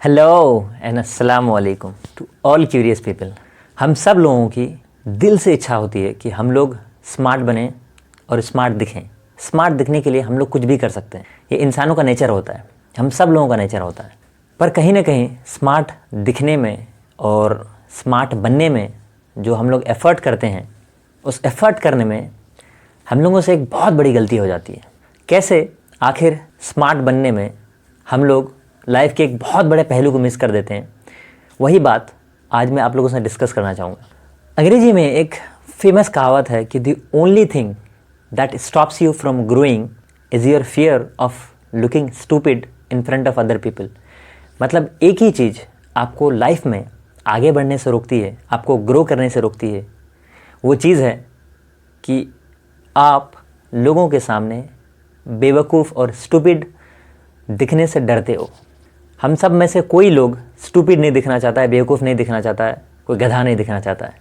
Hello and अस्सलाम वालेकुम to all curious people. हम सब लोगों की दिल से इच्छा होती है कि हम लोग स्मार्ट बने और स्मार्ट दिखें। स्मार्ट दिखने के लिए हम लोग कुछ भी कर सकते हैं, ये इंसानों का नेचर होता है, हम सब लोगों का नेचर होता है। पर कहीं ना कहीं स्मार्ट दिखने में और स्मार्ट बनने में जो हम लोग एफ़र्ट करते हैं, उस एफ़र्ट करने में हम लोगों से एक बहुत बड़ी गलती हो जाती है। कैसे? आखिर स्मार्ट बनने में हम लोग लाइफ के एक बहुत बड़े पहलू को मिस कर देते हैं। वही बात आज मैं आप लोगों से डिस्कस करना चाहूँगा। अंग्रेजी में एक फेमस कहावत है कि the only thing that stops you from growing is your fear of looking stupid in front of other people. मतलब एक ही चीज़ आपको लाइफ में आगे बढ़ने से रोकती है, आपको ग्रो करने से रोकती है। वो चीज़ है कि आप लोगों के सामने बेवकूफ़ और स्टूपिड दिखने से डरते हो। हम सब में से कोई लोग स्टूपिड नहीं दिखना चाहता है, बेवकूफ़ नहीं दिखना चाहता है, कोई गधा नहीं दिखना चाहता है।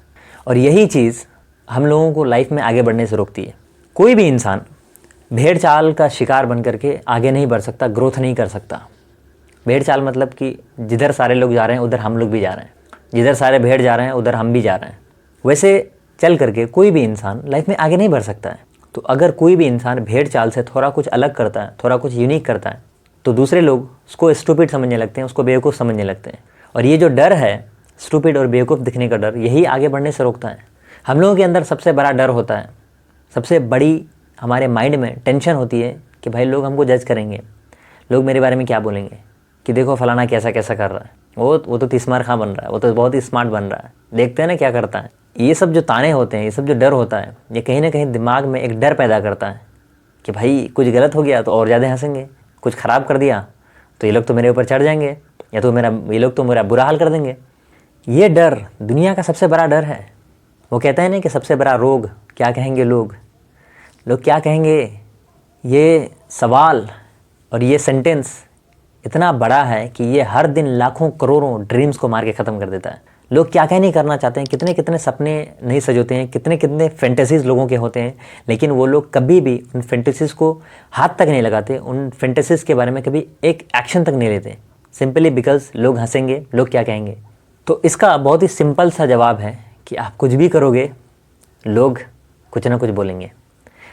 और यही चीज़ हम लोगों को लाइफ में आगे बढ़ने से रोकती है। कोई भी इंसान भेड़ चाल का शिकार बन करके आगे नहीं बढ़ सकता, ग्रोथ नहीं कर सकता। भेड़ चाल मतलब कि जिधर सारे लोग जा रहे हैं उधर हम लोग भी जा रहे हैं, जिधर सारे भेड़ जा रहे हैं उधर हम भी जा रहे हैं। वैसे चल करके कोई भी इंसान लाइफ में आगे नहीं बढ़ सकता है। तो अगर कोई भी इंसान भेड़ चाल से थोड़ा कुछ अलग करता है, थोड़ा कुछ यूनिक करता है, तो दूसरे लोग उसको स्टूपिड समझने लगते हैं, उसको बेवकूफ़ समझने लगते हैं। और ये जो डर है, स्टूपिड और बेवकूफ़ दिखने का डर, यही आगे बढ़ने से रोकता है। हम लोगों के अंदर सबसे बड़ा डर होता है, सबसे बड़ी हमारे माइंड में टेंशन होती है कि भाई लोग हमको जज करेंगे, लोग मेरे बारे में क्या बोलेंगे, कि देखो फलाना कैसा कैसा कर रहा है, वो तो तिस्मार खां बन रहा है, वो तो बहुत ही स्मार्ट बन रहा है, देखते हैं ना क्या करता है। ये सब जो ताने होते हैं, ये सब जो डर होता है, ये कहीं ना कहीं दिमाग में एक डर पैदा करता है कि भाई कुछ गलत हो गया तो और ज़्यादा हंसेंगे, कुछ ख़राब कर दिया तो ये लोग तो मेरे ऊपर चढ़ जाएंगे, या तो ये लोग तो मेरा बुरा हाल कर देंगे। ये डर दुनिया का सबसे बड़ा डर है। वो कहते हैं ना कि सबसे बड़ा रोग क्या कहेंगे लोग क्या कहेंगे। ये सवाल और ये सेंटेंस इतना बड़ा है कि ये हर दिन लाखों करोड़ों ड्रीम्स को मार के ख़त्म कर देता है। लोग क्या क्या नहीं करना चाहते हैं, कितने कितने सपने नहीं सजोते हैं, कितने कितने फैंटेसीज़ लोगों के होते हैं, लेकिन वो लोग कभी भी उन फैंटेसीज़ को हाथ तक नहीं लगाते, उन फैंटेसीज़ के बारे में कभी एक एक्शन तक नहीं लेते, सिंपली बिकॉज लोग हंसेंगे, लोग क्या कहेंगे। तो इसका बहुत ही सिंपल सा जवाब है कि आप कुछ भी करोगे लोग कुछ ना कुछ बोलेंगे।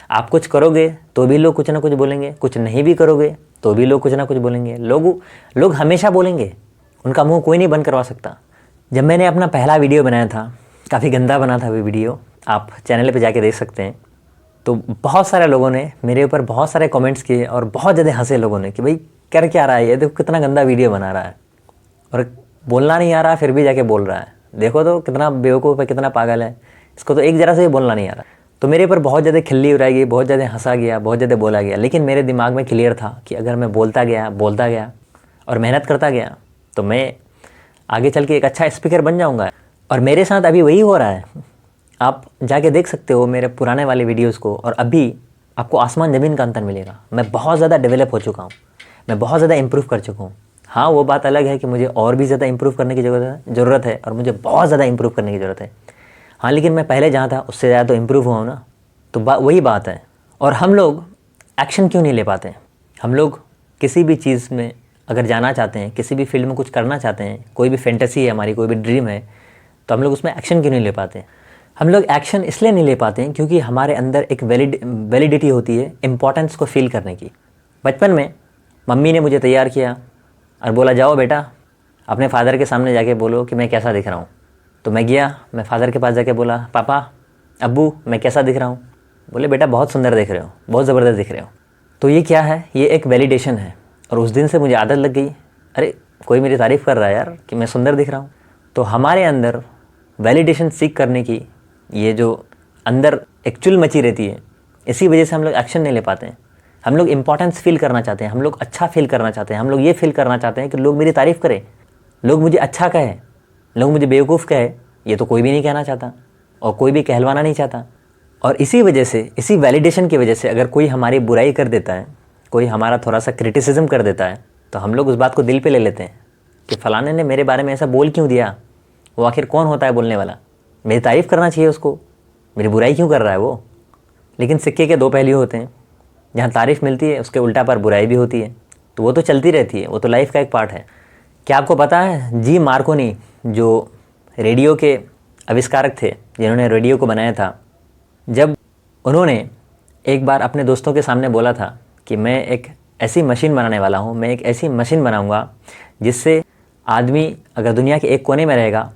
आप कुछ करोगे तो भी लोग कुछ ना कुछ बोलेंगे, कुछ नहीं भी करोगे तो भी लोग कुछ ना कुछ बोलेंगे। लोग हमेशा बोलेंगे, उनका मुँह कोई नहीं बंद करवा सकता। जब मैंने अपना पहला वीडियो बनाया था, काफ़ी गंदा बना था वो वीडियो, आप चैनल पे जाके देख सकते हैं, तो बहुत सारे लोगों ने मेरे ऊपर बहुत सारे कमेंट्स किए और बहुत ज़्यादा हंसे लोगों ने कि भाई कर क्या रहा है ये, देखो कितना गंदा वीडियो बना रहा है और बोलना नहीं आ रहा फिर भी जाके बोल रहा है, देखो तो कितना बेवकूफ़ है, कितना पागल है, इसको तो एक ज़रा से भी बोलना नहीं आ रहा। तो मेरे ऊपर बहुत ज़्यादा खिल्ली उड़ाई गई, बहुत ज़्यादा हंसा गया, बहुत ज़्यादा बोला गया। लेकिन मेरे दिमाग में क्लियर था कि अगर मैं बोलता गया और मेहनत करता गया तो मैं आगे चल के एक अच्छा स्पीकर बन जाऊंगा। और मेरे साथ अभी वही हो रहा है। आप जाके देख सकते हो मेरे पुराने वाले वीडियोस को, और अभी आपको आसमान ज़मीन का अंतर मिलेगा। मैं बहुत ज़्यादा डेवलप हो चुका हूँ, मैं बहुत ज़्यादा इंप्रूव कर चुका हूँ। हाँ, वो बात अलग है कि मुझे और भी ज़्यादा इंप्रूव करने की ज़रूरत है और मुझे बहुत ज़्यादा इंप्रूव करने की ज़रूरत है। हाँ, लेकिन मैं पहले जहाँ था उससे ज़्यादा तो इंप्रूव हुआ हूँ ना। तो वही बात है। और हम लोग एक्शन क्यों नहीं ले पाते? हम लोग किसी भी चीज़ में अगर जाना चाहते हैं, किसी भी फील्ड में कुछ करना चाहते हैं, कोई भी फैंटेसी है हमारी, कोई भी ड्रीम है, तो हम लोग उसमें एक्शन क्यों नहीं ले पाते? हम लोग एक्शन इसलिए नहीं ले पाते हैं क्योंकि हमारे अंदर एक वैलिडिटी होती है इम्पोर्टेंस को फील करने की। बचपन में मम्मी ने मुझे तैयार किया और बोला जाओ बेटा अपने फादर के सामने जाके बोलो कि मैं कैसा दिख रहा हूँ। तो मैं गया, मैं फादर के पास जाके बोला पापा अब्बू मैं कैसा दिख रहा हूँ? बोले बेटा बहुत सुंदर दिख रहे हो, बहुत ज़बरदस्त दिख रहे हो। तो ये क्या है? ये एक वैलिडेशन है। और उस दिन से मुझे आदत लग गई, अरे कोई मेरी तारीफ़ कर रहा है यार कि मैं सुंदर दिख रहा हूँ। तो हमारे अंदर वैलिडेशन सीख करने की ये जो अंदर एक चुल मची रहती है, इसी वजह से हम लोग एक्शन नहीं ले पाते हैं। हम लोग इंपॉर्टेंस फील करना चाहते हैं, हम लोग अच्छा फील करना चाहते हैं, हम लोग ये फील करना चाहते हैं कि लोग मेरी तारीफ़ करें, लोग मुझे अच्छा कहे, लोग मुझे बेवकूफ़ कहे। ये तो कोई भी नहीं कहना चाहता और कोई भी कहलवाना नहीं चाहता। और इसी वजह से, इसी वैलिडेशन की वजह से अगर कोई हमारी बुराई कर देता है, कोई हमारा थोड़ा सा क्रिटिसिज्म कर देता है, तो हम लोग उस बात को दिल पे ले लेते हैं कि फ़लाने ने मेरे बारे में ऐसा बोल क्यों दिया, वो आखिर कौन होता है बोलने वाला, मेरी तारीफ़ करना चाहिए उसको, मेरी बुराई क्यों कर रहा है वो। लेकिन सिक्के के दो पहलू होते हैं, जहाँ तारीफ़ मिलती है उसके उल्टा पर बुराई भी होती है। तो वो तो चलती रहती है, वो तो लाइफ का एक पार्ट है। क्या आपको पता है जी मार्कोनी जो रेडियो के आविष्कारक थे, जिन्होंने रेडियो को बनाया था, जब उन्होंने एक बार अपने दोस्तों के सामने बोला था कि मैं एक ऐसी मशीन बनाने वाला हूँ, मैं एक ऐसी मशीन बनाऊँगा जिससे आदमी अगर दुनिया के एक कोने में रहेगा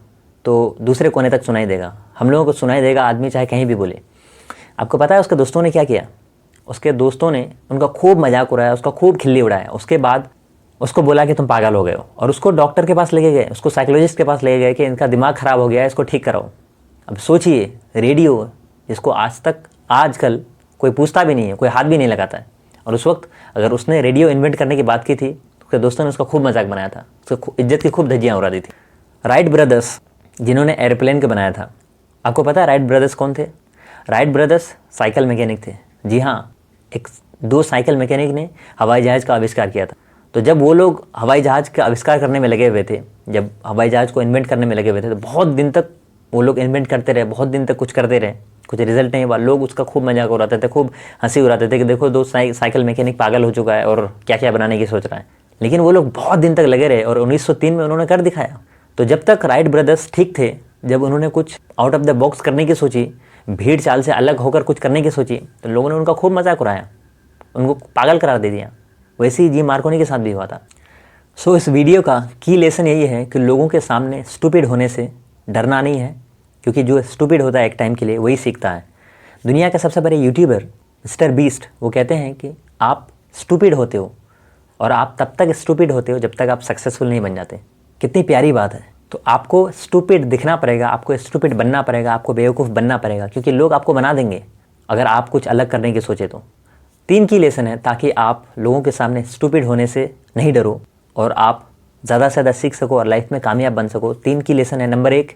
तो दूसरे कोने तक सुनाई देगा, हम लोगों को सुनाई देगा, आदमी चाहे कहीं भी बोले। आपको पता है उसके दोस्तों ने क्या किया? उसके दोस्तों ने उनका खूब मजाक उड़ाया, उसका खूब खिल्ली उड़ाया। उसके बाद उसको बोला कि तुम पागल हो गए हो, और उसको डॉक्टर के पास लेके गए, उसको साइकोलॉजिस्ट के पास ले गए कि इनका दिमाग ख़राब हो गया है, इसको ठीक कराओ। अब सोचिए, रेडियो जिसको आजकल कोई पूछता भी नहीं है, कोई हाथ भी नहीं लगाता है, और उस वक्त अगर उसने रेडियो इन्वेंट करने की बात की थी तो उसके दोस्तों ने उसका खूब मजाक बनाया था, उसको इज्जत की खूब धज्जियाँ उड़ा दी थी। राइट ब्रदर्स जिन्होंने एयरप्लेन को बनाया था, आपको पता है राइट ब्रदर्स कौन थे? राइट ब्रदर्स साइकिल मैकेनिक थे। जी हाँ, दो साइकिल मैकेनिक ने हवाई जहाज़ का आविष्कार किया था। तो जब वो लोग हवाई जहाज़ का आविष्कार करने में लगे हुए थे, जब हवाई जहाज़ को इन्वेंट करने में लगे हुए थे, तो बहुत दिन तक वो लोग इन्वेंट करते रहे, बहुत दिन तक कुछ करते रहे, कुछ रिजल्ट नहीं हुआ। लोग उसका खूब मजाक उड़ाते थे, खूब हंसी उड़ाते थे कि देखो दो साइकिल मैकेनिक पागल हो चुका है और क्या क्या बनाने की सोच रहा है। लेकिन वो लोग बहुत दिन तक लगे रहे और 1903 में उन्होंने कर दिखाया। तो जब तक राइट ब्रदर्स ठीक थे, जब उन्होंने कुछ आउट ऑफ द बॉक्स करने की सोची, भीड़ चाल से अलग होकर कुछ करने की सोची, तो लोगों ने उनका खूब मजाक उड़ाया, उनको पागल करार दे दिया। वैसे ही जी मार्कोनी के साथ भी हुआ था। सो इस वीडियो का की लेसन यही है कि लोगों के सामने स्टूपिड होने से डरना नहीं है, क्योंकि जो स्टूपिड होता है एक टाइम के लिए वही सीखता है। दुनिया के सबसे बड़े यूट्यूबर मिस्टर बीस्ट वो कहते हैं कि आप स्टूपिड होते हो, और आप तब तक स्टूपिड होते हो जब तक आप सक्सेसफुल नहीं बन जाते। कितनी प्यारी बात है। तो आपको स्टूपिड दिखना पड़ेगा, आपको स्टूपिड बनना पड़ेगा, आपको बेवकूफ़ बनना पड़ेगा, क्योंकि लोग आपको बना देंगे अगर आप कुछ अलग करने की सोचे तो। 3 की लेसन है ताकि आप लोगों के सामने स्टूपिड होने से नहीं डरो और आप ज़्यादा से ज़्यादा सीख सको और लाइफ में कामयाब बन सको। 3 की लेसन है। Number 1,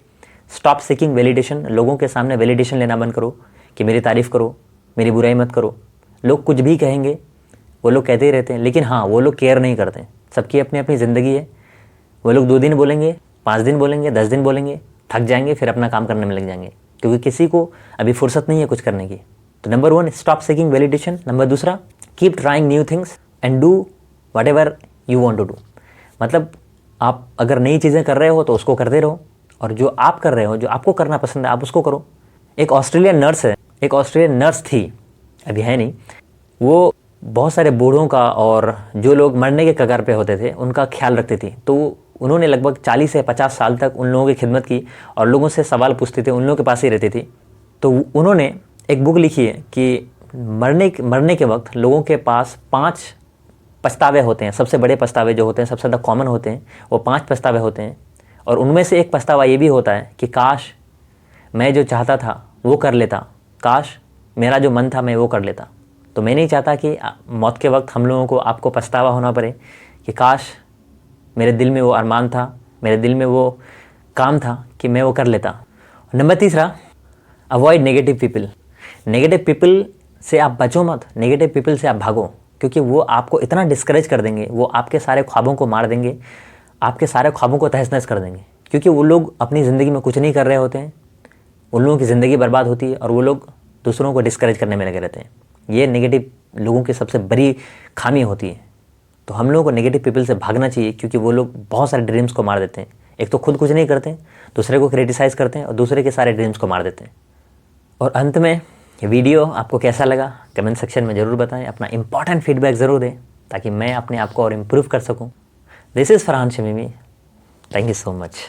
stop seeking validation. लोगों के सामने वैलिडेशन लेना बंद करो कि मेरी तारीफ़ करो, मेरी बुराई मत करो। लोग कुछ भी कहेंगे, वो लोग कहते ही रहते हैं, लेकिन हाँ, वो लोग केयर नहीं करते। सबकी अपनी अपनी ज़िंदगी है। वो लोग 2 दिन बोलेंगे, 5 दिन बोलेंगे, 10 दिन बोलेंगे, थक जाएंगे, फिर अपना काम करने में लग जाएंगे, क्योंकि किसी को अभी फुर्सत नहीं है कुछ करने की। तो number 1, stop seeking validation. Number 2, keep trying new things and do whatever you want to do. मतलब आप अगर नई चीज़ें कर रहे हो तो उसको करते रहो, और जो आप कर रहे हो, जो आपको करना पसंद है, आप उसको करो। एक ऑस्ट्रेलियन नर्स थी, अभी है नहीं, वो बहुत सारे बूढ़ों का और जो लोग मरने के कगार पे होते थे उनका ख्याल रखती थी। तो उन्होंने लगभग 40 से 50 साल तक उन लोगों की खिदमत की और लोगों से सवाल पूछती थी, उन लोगों के पास ही रहती थी। तो उन्होंने एक बुक लिखी है कि मरने के वक्त लोगों के पास 5 पछतावे होते हैं। सबसे बड़े पछतावे जो होते हैं, सबसे ज़्यादा कॉमन होते हैं, वो 5 पछतावे होते हैं। और उनमें से एक पछतावा ये भी होता है कि काश मैं जो चाहता था वो कर लेता, काश मेरा जो मन था मैं वो कर लेता। तो मैं नहीं चाहता कि मौत के वक्त हम लोगों को आपको पछतावा होना पड़े कि काश मेरे दिल में वो अरमान था, मेरे दिल में वो काम था कि मैं वो कर लेता। Number 3, avoid negative people. Negative people से आप बचो मत, नेगेटिव पीपल से आप भागो, क्योंकि वो आपको इतना डिस्करेज कर देंगे, वो आपके सारे ख्वाबों को मार देंगे, आपके सारे ख्वाबों को तहस नहस कर देंगे। क्योंकि वो लोग अपनी ज़िंदगी में कुछ नहीं कर रहे होते हैं, उन लोगों की ज़िंदगी बर्बाद होती है और वो लोग दूसरों को डिस्करेज करने में लगे रहते हैं। ये नेगेटिव लोगों की सबसे बड़ी खामी होती है। तो हम लोगों को नेगेटिव पीपल से भागना चाहिए, क्योंकि वो लोग बहुत सारे ड्रीम्स को मार देते हैं। एक तो खुद कुछ नहीं करते, दूसरे को क्रिटिसाइज़ करते हैं और दूसरे के सारे ड्रीम्स को मार देते हैं। और अंत में ये वीडियो आपको कैसा लगा कमेंट सेक्शन में ज़रूर बताएं, अपना इंपॉर्टेंट फीडबैक ज़रूर दें ताकि मैं अपने आप को और इम्प्रूव कर सकूं। This is Farhan Shamimi, thank you so much.